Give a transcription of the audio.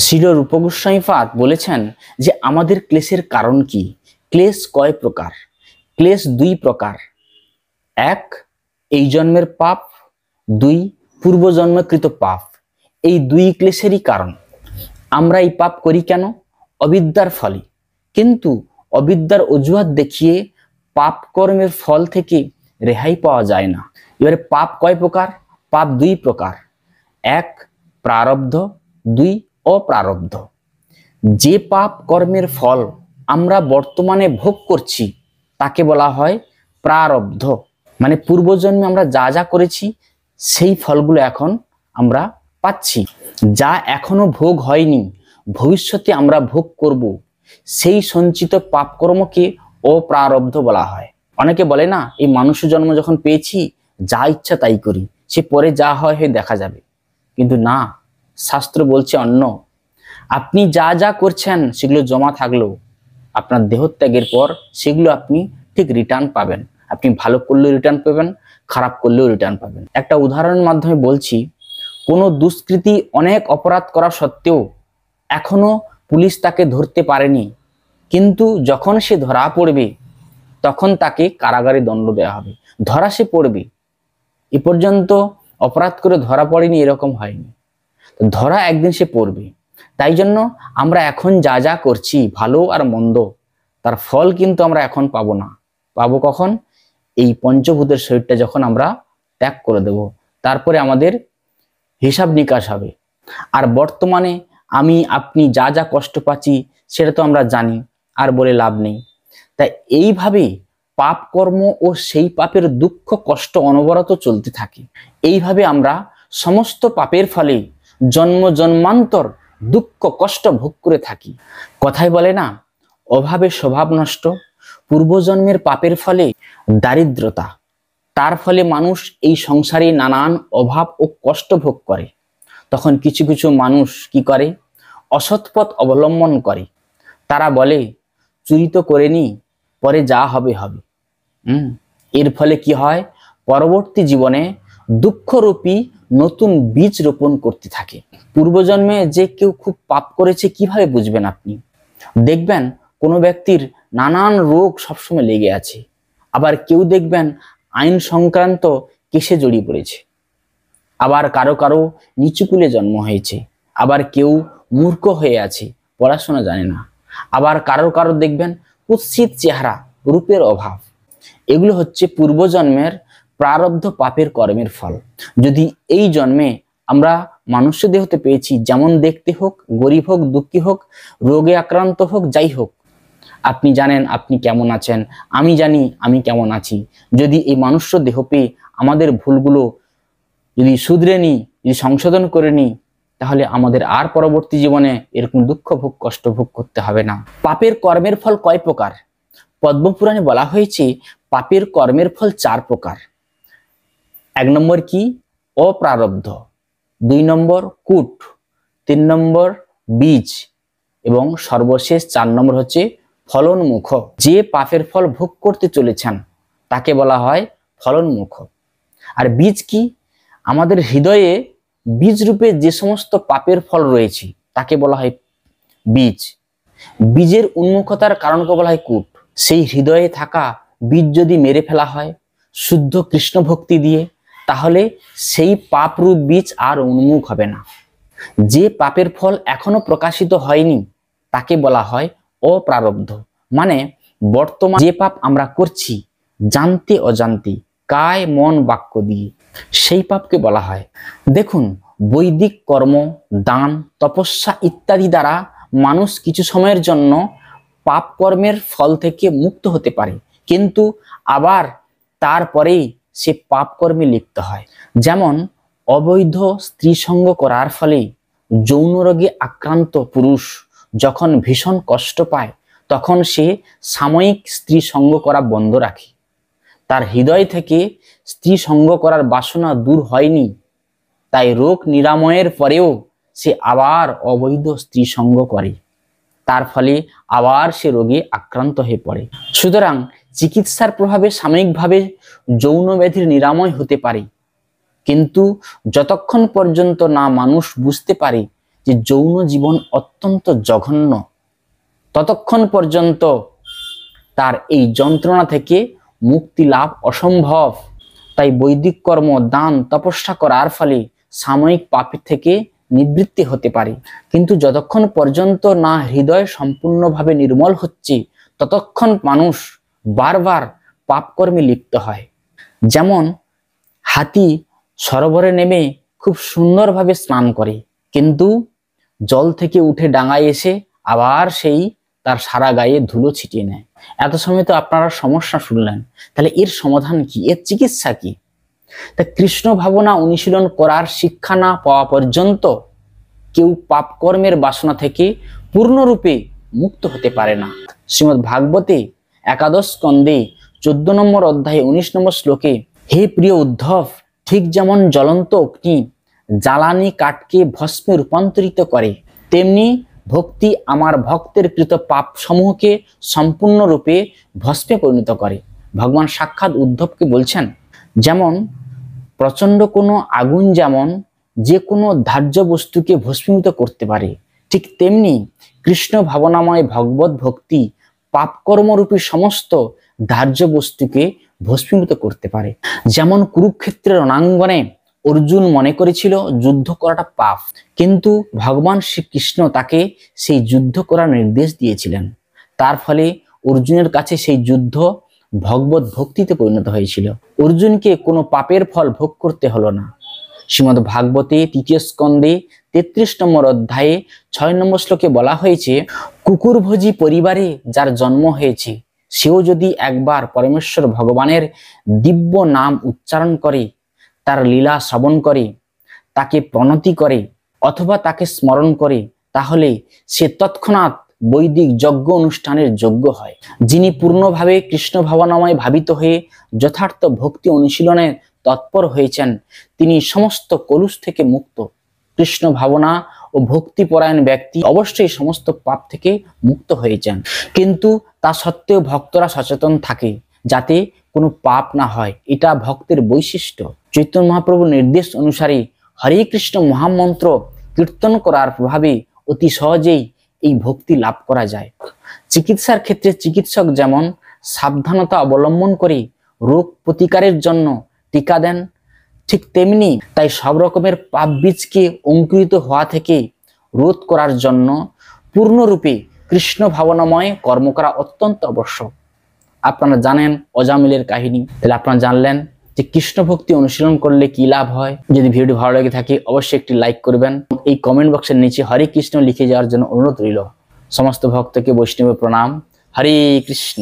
শ্রীল রূপ গোস্বামীপাদ বলেছেন যে আমাদের ক্লেশের কারণ কি। ক্লেশ কয় প্রকার? ক্লেশ দুই প্রকার। এক, এই জন্মের পাপ। দুই, পূর্বজন্মকৃত পাপ। এই দুই ক্লেশেরই কারণ। আমরা এই পাপ করি কেন? অবিদ্যার ফলে। কিন্তু অবিদ্যার অজুহাত দেখিয়ে পাপ কর্মের ফল থেকে রেহাই পাওয়া যায় না। এবারে পাপ কয় প্রকার? পাপ দুই প্রকার। এক, প্রারব্ধ। দুই, অপ্রারব্ধ। যে পাপ কর্মের ফল আমরা বর্তমানে ভোগ করছি তাকে বলা হয় প্রারব্ধ। মানে পূর্বজন্মে আমরা যা যা করেছি সেই ফলগুলো এখন আমরা পাচ্ছি। যা এখনো ভোগ হয়নি, ভবিষ্যতে আমরা ভোগ করব, সেই সঞ্চিত পাপকর্মকে অপ্রারব্ধ বলা হয়। অনেকে বলে না, এই মানুষ জন্ম যখন পেয়েছি যা ইচ্ছা তাই করি, সে পরে যা হয় দেখা যাবে। কিন্তু না, শাস্ত্র বলছে অন্য। আপনি যা যা করছেন সেগুলো জমা থাকলো, আপনার দেহত্যাগের পর সেগুলো আপনি ঠিক রিটার্ন পাবেন। আপনি ভালো করলেও রিটার্ন পাবেন, খারাপ করলেও রিটার্ন পাবেন। একটা উদাহরণের মাধ্যমে বলছি, কোনো দুষ্কৃতী অনেক অপরাধ করা সত্ত্বেও এখনো পুলিশ তাকে ধরতে পারেনি, কিন্তু যখন সে ধরা পড়বে তখন তাকে কারাগারে দণ্ড দেওয়া হবে। ধরা সে পড়বে, এ পর্যন্ত অপরাধ করে ধরা পড়েনি এরকম হয়নি, ধরা একদিন সে পড়বে। তাই জন্য আমরা এখন যা যা করছি ভালো আর মন্দ, তার ফল কিন্তু আমরা এখন পাবো না। পাবো কখন? এই পঞ্চভূতের শরীরটা যখন আমরা ত্যাগ করে দেব, তারপরে আমাদের হিসাব নিকাশ হবে। আর বর্তমানে আমি আপনি যা যা কষ্ট পাচ্ছি সেটা তো আমরা জানি, আর বলে লাভ নেই। তাই এইভাবে পাপ কর্ম ও সেই পাপের দুঃখ কষ্ট অনবরত চলতে থাকে। এইভাবে আমরা সমস্ত পাপের ফলে জন্ম জন্মান্তর দুঃখ কষ্ট ভোগ করে থাকি। কথায় বলে না, অভাবে স্বভাব নষ্ট। পূর্বজন্মের পাপের ফলে দারিদ্রতা, তার ফলে মানুষ এই সংসারে নানান অভাব ও কষ্ট ভোগ করে। তখন কিছু কিছু মানুষ কি করে? অসৎ পথ অবলম্বন করে। তারা বলে, চুরি তো করেনি, পরে যা হবে হবে। এর ফলে কি হয়? পরবর্তী জীবনে দুঃখরূপী নতুন বীজ রোপণ করতে থাকে। পূর্বজন্মে যে কেউ খুব পাপ করেছে কিভাবে বুঝবেন আপনি? দেখবেন কোনো ব্যক্তির নানান রোগ সবসময় লেগে আছে, আবার কেউ দেখবেন আইন সংক্রান্ত কেসে জড়িয়ে পড়েছে, আবার কারো কারো নিচুকুলে জন্ম হয়েছে, আবার কেউ মূর্খ হয়ে আছে, পড়াশোনা জানে না, আবার কারো কারো দেখবেন কুৎসিত চেহারা, রূপের অভাব। এগুলো হচ্ছে পূর্বজন্মের প্রারব্ধ পাপের কর্মের ফল। যদি এই জন্মে আমরা মানুষ্য দেহতে পেয়েছি, যেমন দেখতে হোক, গরিব হোক, দুঃখী হোক, রোগে আক্রান্ত হোক, যাই হোক, আপনি জানেন আপনি কেমন আছেন, আমি জানি আমি কেমন আছি। যদি এই মানুষ্য দেহ পেয়ে আমাদের ভুলগুলো যদি শুধরে নিই, যদি সংশোধন করে নিই, তাহলে আমাদের আর পরবর্তী জীবনে এরকম দুঃখ ভোগ কষ্ট ভোগ করতে হবে না। পাপের কর্মের ফল কয় প্রকার? পদ্মপুরাণে বলা হয়েছে পাপের কর্মের ফল 4 প্রকার। 1 নম্বর কি? অপ্রারব্ধ। 2 নম্বর কূট। 3 নম্বর বীজ, এবং সর্বশেষ 4 নম্বর হচ্ছে ফলনমুখ। যে পাপের ফল ভোগ করতে চলেছেন তাকে বলা হয় ফলনমুখ। আর বীজ কি? আমাদের হৃদয়ে বীজ রূপে যে সমস্ত পাপের ফল রয়েছে তাকে বলা হয় বীজ। বীজের উন্মুখতার কারণকে বলা হয় কূট। সেই হৃদয়ে থাকা বীজ যদি মেরে ফেলা হয় শুদ্ধ কৃষ্ণ ভক্তি দিয়ে, তাহলে সেই পাপরূপ বীজ আর উন্মুখ হবে না। যে পাপের ফল এখনো প্রকাশিত হয়নি তাকে বলা হয় অপ্রারব্ধ। মানে বর্তমান যে পাপ আমরা করছি জানতে অজান্তে, কায় মন বাক্য দিয়ে, সেই পাপকে বলা হয়। দেখুন, বৈদিক কর্ম, দান, তপস্যা ইত্যাদি দ্বারা মানুষ কিছু সময়ের জন্য পাপ কর্মের ফল থেকে মুক্ত হতে পারে, কিন্তু আবার তারপরেই সে পাপ কর্মে লিপ্ত হয়। যেমন অবৈধ স্ত্রী সঙ্গ করার ফলে যৌন রোগে আক্রান্ত পুরুষ যখন ভীষণ কষ্ট পায় তখন সে সাময়িক স্ত্রী সঙ্গ করা বন্ধ রাখে। তার হৃদয় থেকে স্ত্রী সঙ্গ করার বাসনা দূর হয়নি, তাই রোগ নিরাময়ের পরেও সে আবার অবৈধ স্ত্রী সঙ্গ করে। তার ফলে আবার সে রোগে আক্রান্ত হয়ে পড়ে। সুতরাং চিকিৎসার প্রভাবে সাময়িকভাবে যৌন ব্যাধির নিরাময় হতে পারে, কিন্তু যতক্ষণ পর্যন্ত না মানুষ বুঝতে পারে যে যৌন জীবন অত্যন্ত জঘন্য, ততক্ষণ পর্যন্ত তার এই যন্ত্রণা থেকে মুক্তি লাভ অসম্ভব। তাই বৈদিক কর্ম, দান, তপস্যা করার ফলে সাময়িক পাপ থেকে নিবৃত্তি হতে পারে, কিন্তু যতক্ষণ পর্যন্ত না হৃদয় সম্পূর্ণভাবে নির্মল হচ্ছে ততক্ষণ মানুষ বারবার পাপকর্মে লিপ্ত হয়। যেমন হাতি সরোবরে নেমে খুব সুন্দরভাবে স্নান করে, কিন্তু জল থেকে উঠে ডাঙায় এসে আবার সেই তার সারা গায়ে ধুলো ছিটিয়ে নেয়। এত সময় তো আপনারা সমস্যা শুনলেন, তাহলে এর সমাধান কি, এর চিকিৎসা কি? তা কৃষ্ণ ভাবনা অনুশীলন করার শিক্ষা না পাওয়া পর্যন্ত কেউ পাপকর্মের বাসনা থেকে পূর্ণরূপে মুক্ত হতে পারে না। শ্রীমদ্ ভাগবতে একাদশ স্কন্ধে 14 নম্বর অধ্যায়ে 19 নম্বর শ্লোকে, হে প্রিয় উদ্ধব, ঠিক যেমন জ্বলন্ত অগ্নি জ্বালানি কাঠকে ভস্মে রূপান্তরিত করে, তেমনি ভক্তি আমার ভক্তের কৃত পাপ সমূহকে সম্পূর্ণরূপে ভস্মে পরিণত করে। ভগবান সাক্ষাৎ উদ্ধবকে বলছেন, যেমন প্রচন্ড কোনো আগুন যেমন যে কোনো ধার্য বস্তুকে ভস্মীভূত করতে পারে, ঠিক তেমনি কৃষ্ণ ভাবনাময় ভগবত ভক্তি পাপকর্মরূপী সমস্ত ধার্য বস্তুকে ভস্মীভূত করতে পারে। যেমন কুরুক্ষেত্রের রণাঙ্গনে অর্জুন মনে করেছিল যুদ্ধ করাটা পাপ, কিন্তু ভগবান শ্রীকৃষ্ণ তাকে সেই যুদ্ধ করার নির্দেশ দিয়েছিলেন। তার ফলে অর্জুনের কাছে সেই যুদ্ধ ভগবত ভক্তিতে পরিণত হয়েছিল। অর্জুনকে কোনো পাপের ফল ভোগ করতে হলো না। শ্রীমদ্ ভাগবতে 3য় স্কন্ধে 33 নম্বর অধ্যায়ে 6 নম্বর শ্লোকে বলা হয়েছে, কুকুরভোজী পরিবারে যার জন্ম হয়েছে সেও যদি একবার পরমেশ্বর ভগবানের দিব্য নাম উচ্চারণ করে, তার লীলা শ্রবণ করে, তাকে প্রণতি করে অথবা তাকে স্মরণ করে, তাহলে সে তৎক্ষণাৎ বৈদিক যজ্ঞ অনুষ্ঠানের যোগ্য হয়। যিনি পূর্ণভাবে কৃষ্ণ ভাবনাময় ভাবিত হয়ে যথার্থ ভক্তি অনুশীলনে তৎপর হয়েছেন, তিনি সমস্ত কলুষ থেকে মুক্ত। কৃষ্ণ ভাবনা ও ভক্তিপরায়ণ ব্যক্তি অবশ্যই সমস্ত পাপ থেকে মুক্ত হয়েছেন, কিন্তু তা সত্ত্বেও ভক্তরা সচেতন থাকে যাতে কোনো পাপ না হয়, এটা ভক্তের বৈশিষ্ট্য। চৈতন্য মহাপ্রভুর নির্দেশ অনুসারে হরে কৃষ্ণ মহামন্ত্র কীর্তন করার প্রভাবে অতি সহজেই এই ভক্তি লাভ করা যায়। চিকিৎসার ক্ষেত্রে চিকিৎসক যেমন সাবধানতা অবলম্বন করে রোগ প্রতিকারের জন্য টিকা দেন, ঠিক তেমনি তাই সব রকমের পাপ বীজকে অঙ্কুরিত হওয়া থেকে রোধ করার জন্য পূর্ণরূপে কৃষ্ণ ভাবনাময় কর্ম করা অত্যন্ত আবশ্যক। আপনারা জানেন অজামিলের কাহিনী, তাহলে আপনারা জানলেন যে কৃষ্ণ ভক্তি অনুশীলন করলে কি লাভ হয়। যদি ভিডিওটি ভালো লেগে থাকে অবশ্যই একটি লাইক করবেন। এই কমেন্ট বক্সের নিচে হরে কৃষ্ণ লিখে যাওয়ার জন্য অনুরোধ রইল। সমস্ত ভক্তকে বৈষ্ণব প্রণাম। হরে কৃষ্ণ।